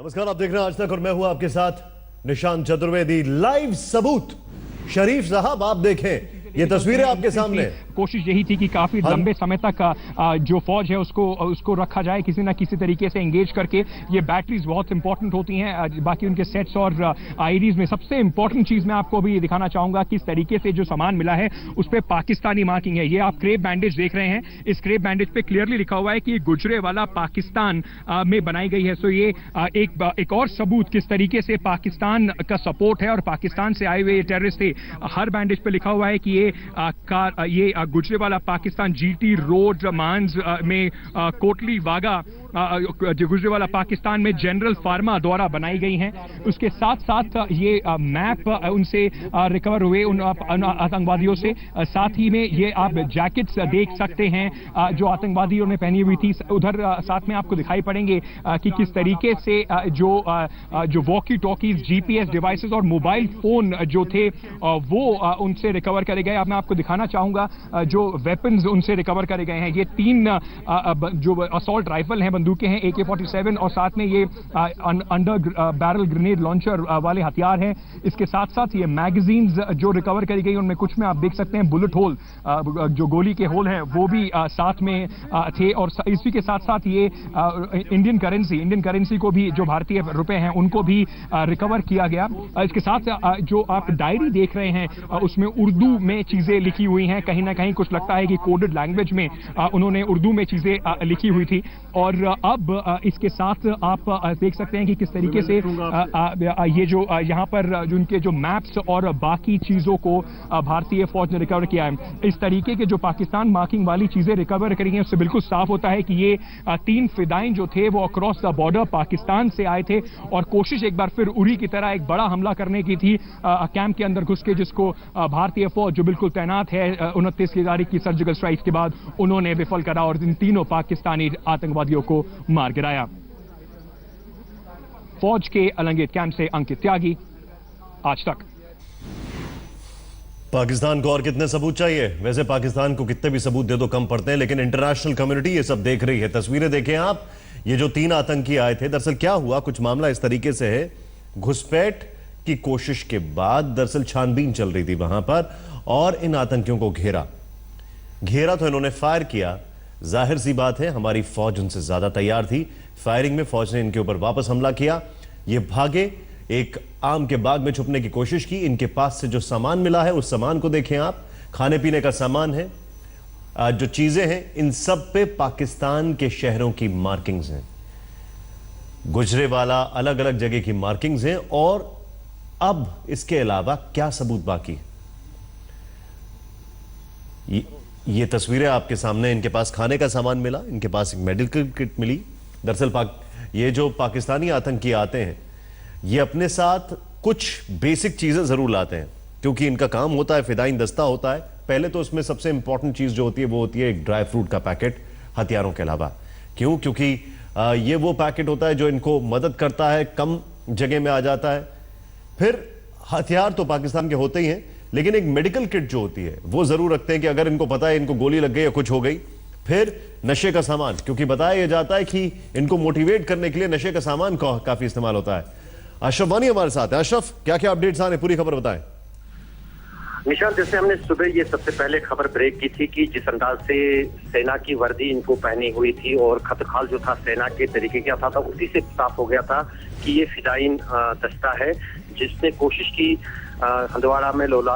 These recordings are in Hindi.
नमस्कार, आप देख रहे हैं आज तक और मैं हूं आपके साथ निशांत चतुर्वेदी। लाइव सबूत शरीफ साहब, आप देखें ये तस्वीरें आपके सामने। कोशिश यही थी कि काफी लंबे समय तक जो फौज है उसको रखा जाए किसी ना किसी तरीके से एंगेज करके। ये बैटरीज बहुत इंपॉर्टेंट होती हैं, बाकी उनके सेट्स और आईडीज में सबसे इंपॉर्टेंट चीज मैं आपको भी दिखाना चाहूंगा किस तरीके से जो सामान मिला है उस पर पाकिस्तानी मार्किंग है। ये आप क्रेप बैंडेज देख रहे हैं, इस क्रेप बैंडेज पे क्लियरली लिखा हुआ है कि गुजरेवाला पाकिस्तान में बनाई गई है। सो ये एक और सबूत किस तरीके से पाकिस्तान का सपोर्ट है और पाकिस्तान से आए हुए टेररिस्ट थे। हर बैंडेज पे लिखा हुआ है कि ये गुजरेवाला पाकिस्तान जीटी रोड मांस में कोटली वागा गुजरेवाला पाकिस्तान में जनरल फार्मा द्वारा बनाई गई हैं। उसके साथ साथ ये मैप उनसे रिकवर हुए उन आतंकवादियों से। साथ ही में ये आप जैकेट्स देख सकते हैं जो आतंकवादियों ने पहनी हुई थी। उधर साथ में आपको दिखाई पड़ेंगे कि किस तरीके से जो वॉकी टॉकीज, जीपीएस डिवाइसेस और मोबाइल फोन जो थे वो उनसे रिकवर करे गए। अब मैं आपको दिखाना चाहूंगा जो वेपन्स उनसे रिकवर करे गए हैं। ये 3 जो असॉल्ट राइफल हैं, बंदूकें हैं, AK-47 और साथ में ये अंडर बैरल ग्रेनेड लॉन्चर वाले हथियार हैं। इसके साथ साथ ये मैगजीन्स जो रिकवर करी गई उनमें कुछ में आप देख सकते हैं बुलेट होल, जो गोली के होल हैं वो भी साथ में थे। और इसी के साथ साथ ये इंडियन करेंसी को भी, जो भारतीय रुपए हैं उनको भी रिकवर किया गया। इसके साथ जो आप डायरी देख रहे हैं उसमें उर्दू में चीजें लिखी हुई हैं। कहीं ना कहीं कुछ लगता है कि कोडेड लैंग्वेज में उन्होंने उर्दू में चीजें लिखी हुई थी। और अब इसके साथ आप देख सकते हैं कि किस तरीके से ये जो यहाँ पर उनके जो मैप्स और बाकी चीजों को भारतीय फौज ने रिकवर किया है। इस तरीके के जो पाकिस्तान मार्किंग वाली चीजें रिकवर करी हैं उससे बिल्कुल साफ होता है कि ये 3 फिदाइन जो थे वो अक्रॉस द बॉर्डर पाकिस्तान से आए थे और कोशिश एक बार फिर उरी की तरह एक बड़ा हमला करने की थी कैंप के अंदर घुस के, जिसको भारतीय फौज जो बिल्कुल तैनात है 29 की तारीख की सर्जिकल स्ट्राइक के बाद उन्होंने विफल करा और इन तीनों पाकिस्तानी आतंकवादियों को मार गिराया। फौज के अलंगेट कैंप से अंकित त्यागी, आज तक। पाकिस्तान को और कितने सबूत चाहिए? वैसे पाकिस्तान को कितने भी सबूत दे दो कम पड़ते हैं, लेकिन इंटरनेशनल कम्युनिटी ये सब देख रही है। तस्वीरें देखें आप, ये जो 3 आतंकी आए थे, दरअसल क्या हुआ, कुछ मामला इस तरीके से है। घुसपैठ की कोशिश के बाद दरअसल छानबीन चल रही थी वहां पर और इन आतंकियों को घेरा तो इन्होंने फायर किया। जाहिर सी बात है हमारी फौज उनसे ज्यादा तैयार थी। फायरिंग में फौज ने इनके ऊपर वापस हमला किया। ये भागे, एक आम के बाग में छुपने की कोशिश की। इनके पास से जो सामान मिला है उस सामान को देखें आप, खाने पीने का सामान है, जो चीजें हैं, इन सब पे पाकिस्तान के शहरों की मार्किंग्स हैं। गुजरेवाला अलग अलग जगह की मार्किंग्स हैं। और अब इसके अलावा क्या सबूत बाकी है? ये तस्वीरें आपके सामने। इनके पास खाने का सामान मिला, इनके पास एक मेडिकल किट मिली। दरअसल ये जो पाकिस्तानी आतंकी आते हैं ये अपने साथ कुछ बेसिक चीजें जरूर लाते हैं, क्योंकि इनका काम होता है, फिदाइन दस्ता होता है। पहले तो उसमें सबसे इंपॉर्टेंट चीज जो होती है वो होती है एक ड्राई फ्रूट का पैकेट, हथियारों के अलावा। क्यों? क्योंकि ये वो पैकेट होता है जो इनको मदद करता है, कम जगह में आ जाता है। फिर हथियार तो पाकिस्तान के होते ही हैं, लेकिन एक मेडिकल किट जो होती है वो जरूर रखते हैं कि अगर इनको पता है इनको गोली लग गई या कुछ हो गई। फिर नशे का सामान, क्योंकि बताया जाता है कि इनको मोटिवेट करने के लिए नशे का सामान काफी इस्तेमाल होता है। अशरफ वानी हमारे साथ है। अशरफ, क्या क्या अपडेट्स आ रहे हैं, पूरी खबर बताएं। निशांत, जैसे हमने सुबह ये सबसे पहले खबर ब्रेक की थी कि जिस अंदाज से सेना की वर्दी इनको पहनी हुई थी और खतखाल जो था सेना के तरीके का था, उसी से साफ हो गया था कि ये फिदाइन दस्ता है जिसने कोशिश की हंदवाड़ा में लोला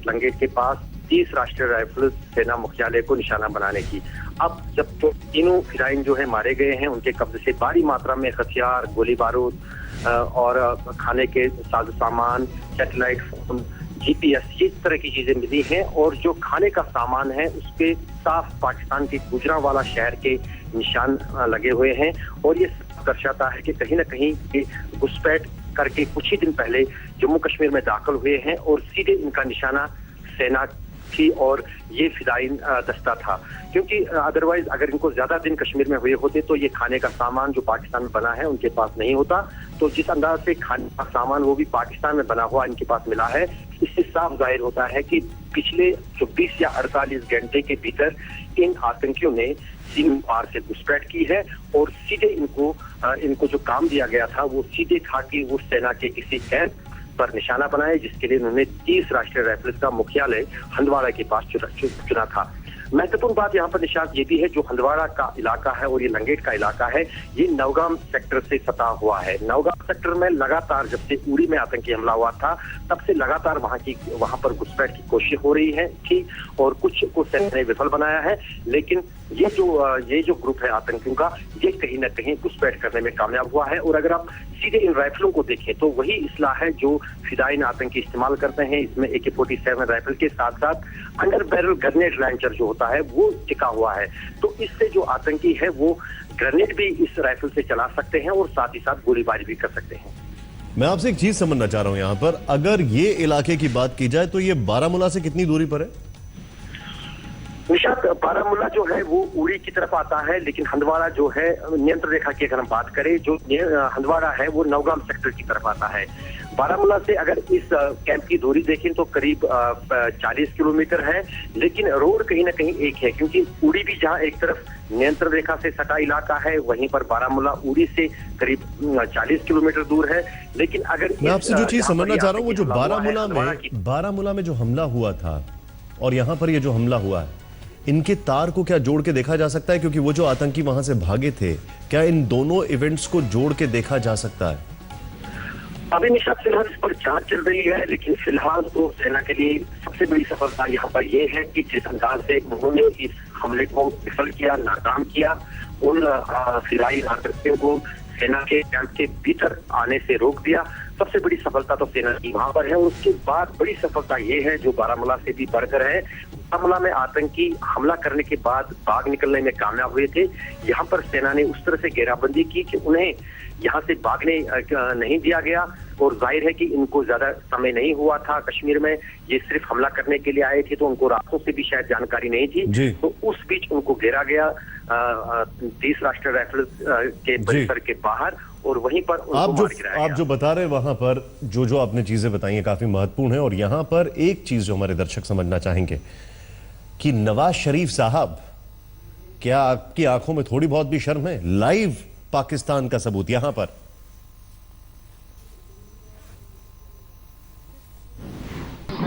लंगेट के पास 30 राष्ट्रीय राइफल सेना मुख्यालय को निशाना बनाने की। अब जब तो तीनों फिदाइन जो है मारे गए हैं, उनके कब्जे से भारी मात्रा में हथियार, गोली बारूद और खाने के साजो सामान, सैटेलाइट फोन, GPS, इस तरह की चीजें मिली हैं। और जो खाने का सामान है उस पे साफ पाकिस्तान के गुजरांवाला शहर के निशान लगे हुए हैं। और ये दर्शाता है कि कहीं ना कहीं ये घुसपैठ करके कुछ ही दिन पहले जम्मू कश्मीर में दाखिल हुए हैं और सीधे इनका निशाना सेना थी और ये फिदाइन दस्ता था। क्योंकि अदरवाइज अगर इनको ज्यादा दिन कश्मीर में हुए होते तो ये खाने का सामान जो पाकिस्तान में बना है उनके पास नहीं होता। तो जिस अंदाज से खाने का सामान वो भी पाकिस्तान में बना हुआ इनके पास मिला है, इससे साफ जाहिर होता है कि पिछले 24 या 48 घंटे के भीतर इन आतंकियों ने सीमा पार से घुसपैठ की है और सीधे इनको जो काम दिया गया था वो सीधे था कि वो सेना के किसी कैंप पर निशाना बनाए, जिसके लिए उन्होंने 30 राष्ट्रीय राइफल्स का मुख्यालय हंदवाड़ा के पास चुना था। महत्वपूर्ण बात यहाँ पर निशात ये भी है, जो हंदवाड़ा का इलाका है और ये लंगेट का इलाका है, ये नवगाम सेक्टर से सटा हुआ है। नवगाम सेक्टर में लगातार जब से उड़ी में आतंकी हमला हुआ था तब से लगातार वहां पर घुसपैठ की कोशिश हो रही है कि और कुछ को सेना ने विफल बनाया है, लेकिन ये जो ग्रुप है आतंकियों का, ये कहीं ना कहीं घुसपैठ करने में कामयाब हुआ है। और अगर आप सीधे इन राइफलों को देखें तो वही इसलाह है जो फिदायीन आतंकी इस्तेमाल करते हैं। इसमें AK-47 राइफल के साथ साथ अंडर बैरल ग्रेनेड लॉन्चर जो होता है वो टिका हुआ है। तो इससे जो आतंकी है वो ग्रेनेड भी इस राइफल से चला सकते हैं और साथ ही साथ गोलीबारी भी कर सकते हैं। मैं आपसे एक चीज समझना चाह रहा हूं यहां पर, अगर ये इलाके की बात की जाए तो ये बारामूला से कितनी दूरी पर है? निशात, बारामूला जो है वो उड़ी की तरफ आता है, लेकिन हंदवाड़ा जो है नियंत्रण रेखा की अगर हम बात करें, जो हंदवाड़ा है वो नवगाम सेक्टर की तरफ आता है। बारामूला से अगर इस कैंप की दूरी देखें तो करीब 40 किलोमीटर है, लेकिन रोड कहीं ना कहीं एक है, क्योंकि उड़ी भी जहां एक तरफ नियंत्रण रेखा से सटा इलाका है, वहीं पर बारामूला उड़ी से करीब 40 किलोमीटर दूर है। लेकिन अगर मैं आपसे जो चीज समझना चाह रहा हूं वो जो बारामूला में जो हमला हुआ था और यहां पर ये जो हमला हुआ है, इनके तार को क्या जोड़ के देखा जा सकता है? क्योंकि वो जो आतंकी वहां से भागे थे, क्या इन दोनों इवेंट्स को जोड़ के देखा जा सकता है? अभी निशात फिलहाल इस पर जांच चल रही है, लेकिन फिलहाल तो सेना के लिए सबसे बड़ी सफलता यहाँ पर यह है कि जिस अंदाज से उन्होंने इस हमले को विफल किया, नाकाम किया, उन फिदायीन आतंकियों को सेना के कैंप के भीतर आने से रोक दिया। सबसे बड़ी सफलता तो सेना की वहां पर है। और उसके बाद बड़ी सफलता ये है जो बारामूला से भी बढ़कर है, बारामूला में आतंकी हमला करने के बाद भाग निकलने में कामयाब हुए थे। यहाँ पर सेना ने उस तरह से घेराबंदी की कि उन्हें यहाँ से भागने नहीं दिया गया, और जाहिर है कि इनको ज्यादा समय नहीं हुआ था कश्मीर में, ये सिर्फ हमला करने के लिए आए थे, तो उनको रास्तों से भी शायद जानकारी नहीं थी। तो उस बीच उनको घेरा गया 30 राष्ट्रीय राइफल के परिसर के बाहर, और वहीं पर उनको मार गिराया गया। आप जो बता रहे वहां पर जो आपने चीजें बताई हैं काफी महत्वपूर्ण है, और यहां पर एक चीज जो हमारे दर्शक समझना चाहेंगे कि नवाज शरीफ साहब, क्या आपकी आंखों में थोड़ी बहुत भी शर्म है? लाइव पाकिस्तान का सबूत यहां पर।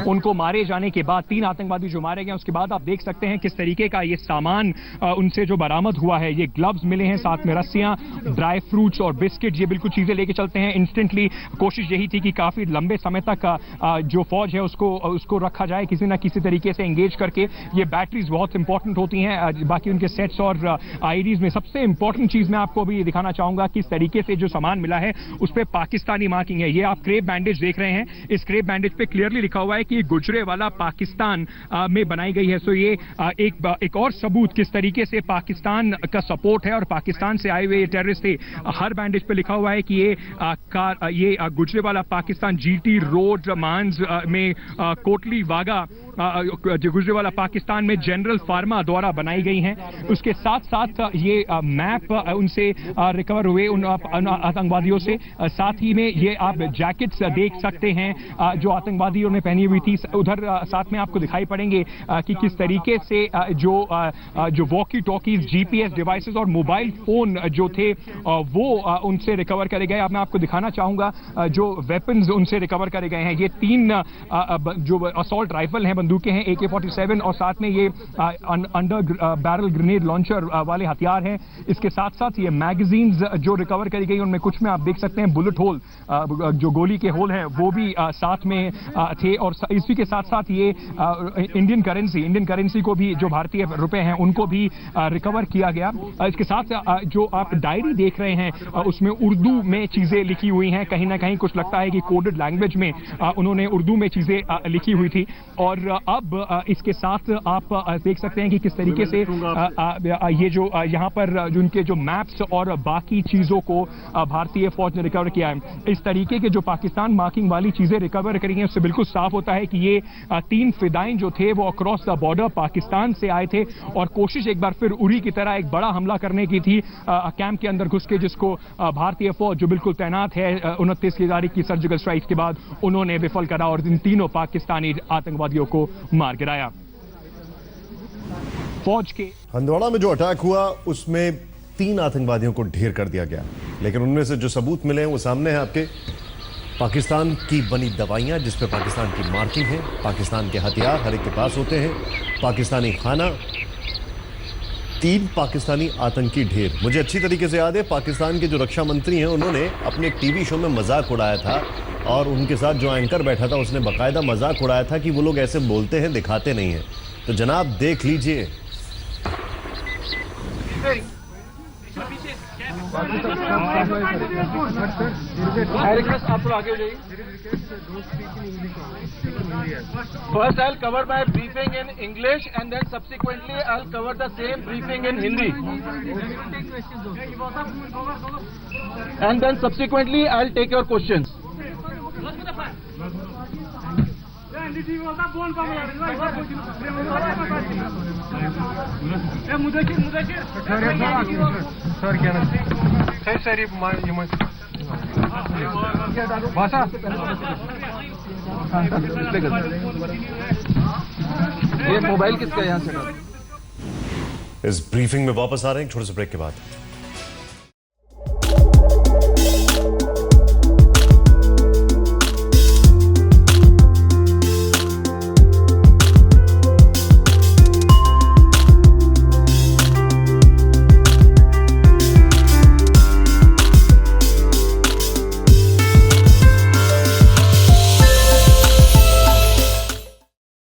उनको मारे जाने के बाद 3 आतंकवादी जो मारे गए, उसके बाद आप देख सकते हैं किस तरीके का ये सामान उनसे जो बरामद हुआ है। ये ग्लव्स मिले हैं, साथ में रस्सियां, ड्राई फ्रूट्स और बिस्किट, ये बिल्कुल चीजें लेके चलते हैं। इंस्टेंटली कोशिश यही थी कि काफी लंबे समय तक जो फौज है उसको रखा जाए किसी ना किसी तरीके से एंगेज करके। ये बैटरीज बहुत इंपॉर्टेंट होती हैं, बाकी उनके सेट्स और आईडीज में सबसे इंपॉर्टेंट चीज मैं आपको अभी दिखाना चाहूंगा किस तरीके से जो सामान मिला है उस पर पाकिस्तानी मार्किंग है। ये आप क्रेप बैंडेज देख रहे हैं, इस क्रेप बैंडेज पे क्लियरली लिखा हुआ है कि ये गुजरेवाला पाकिस्तान में बनाई गई है। सो ये एक और सबूत किस तरीके से पाकिस्तान का सपोर्ट है और पाकिस्तान से आए हुए ये टेररिस्ट थे। हर बैंडेज पे लिखा हुआ है कि ये गुजरेवाला पाकिस्तान GT रोड मांस में कोटली वागा गुजरेवाला पाकिस्तान में जनरल फार्मा द्वारा बनाई गई हैं। उसके साथ साथ ये मैप उनसे रिकवर हुए उन आतंकवादियों से। साथ ही में ये आप जैकेट्स देख सकते हैं जो आतंकवादियों ने पहनी हुई थी। उधर साथ में आपको दिखाई पड़ेंगे कि किस तरीके से जो वॉकी टॉकीज, GPS डिवाइसेस और मोबाइल फोन जो थे वो उनसे रिकवर करे गए। अब मैं आपको दिखाना चाहूंगा जो वेपन्स उनसे रिकवर करे गए हैं। ये 3 जो असॉल्ट राइफल हैं, बंदूकें हैं, AK-47, और साथ में ये अंडर बैरल ग्रेनेड लॉन्चर वाले हथियार हैं। इसके साथ साथ ये मैगजीन्स जो रिकवर करी गई, उनमें कुछ में आप देख सकते हैं बुलेट होल, जो गोली के होल हैं वो भी साथ में थे। और इसी के साथ साथ ये इंडियन करेंसी को भी, जो भारतीय रुपए हैं उनको भी रिकवर किया गया। इसके साथ जो आप डायरी देख रहे हैं उसमें उर्दू में चीजें लिखी हुई हैं। कहीं ना कहीं कुछ लगता है कि कोडेड लैंग्वेज में उन्होंने उर्दू में चीजें लिखी हुई थी। और अब इसके साथ आप देख सकते हैं कि किस तरीके से ये जो यहाँ पर जो उनके जो मैप्स और बाकी चीजों को भारतीय फौज ने रिकवर किया है। इस तरीके के जो पाकिस्तान मार्किंग वाली चीजें रिकवर करी हैं उससे बिल्कुल साफ होता है है कि ये 3 फिदाइन जो थे वो अक्रॉस द बॉर्डर पाकिस्तान से आए थे और कोशिश एक बार फिर उरी की तरह एक बड़ा हमला करने की थी कैंप के अंदर घुस के, जिसको भारतीय फौज जो बिल्कुल तैनात है 29 की तारीख की सर्जिकल स्ट्राइक के बाद उन्होंने विफल करा और इन तीनों पाकिस्तानी आतंकवादियों को मार गिराया। फौज के हंदवाड़ा में जो अटैक हुआ उसमें 3 आतंकवादियों को ढेर कर दिया गया, लेकिन उनमें से जो सबूत मिले हैं वो सामने है आपके। पाकिस्तान की बनी दवाइयां जिस पे पाकिस्तान की मार्किंग है, पाकिस्तान के हथियार हर एक के पास होते हैं, पाकिस्तानी खाना, 3 पाकिस्तानी आतंकी ढेर। मुझे अच्छी तरीके से याद है पाकिस्तान के जो रक्षा मंत्री हैं उन्होंने अपने एक टीवी शो में मजाक उड़ाया था और उनके साथ जो एंकर बैठा था उसने बाकायदा मजाक उड़ाया था कि वो लोग ऐसे बोलते हैं, दिखाते नहीं हैं। तो जनाब देख लीजिए। आप लोग आगे हो जाइए। First I'll cover my briefing in English and then subsequently I'll cover the same briefing in Hindi. And then subsequently I'll take your questions. ये मोबाइल किसका यहाँ से? इस ब्रीफिंग में वापस आ रहे हैं छोटे से ब्रेक के बाद।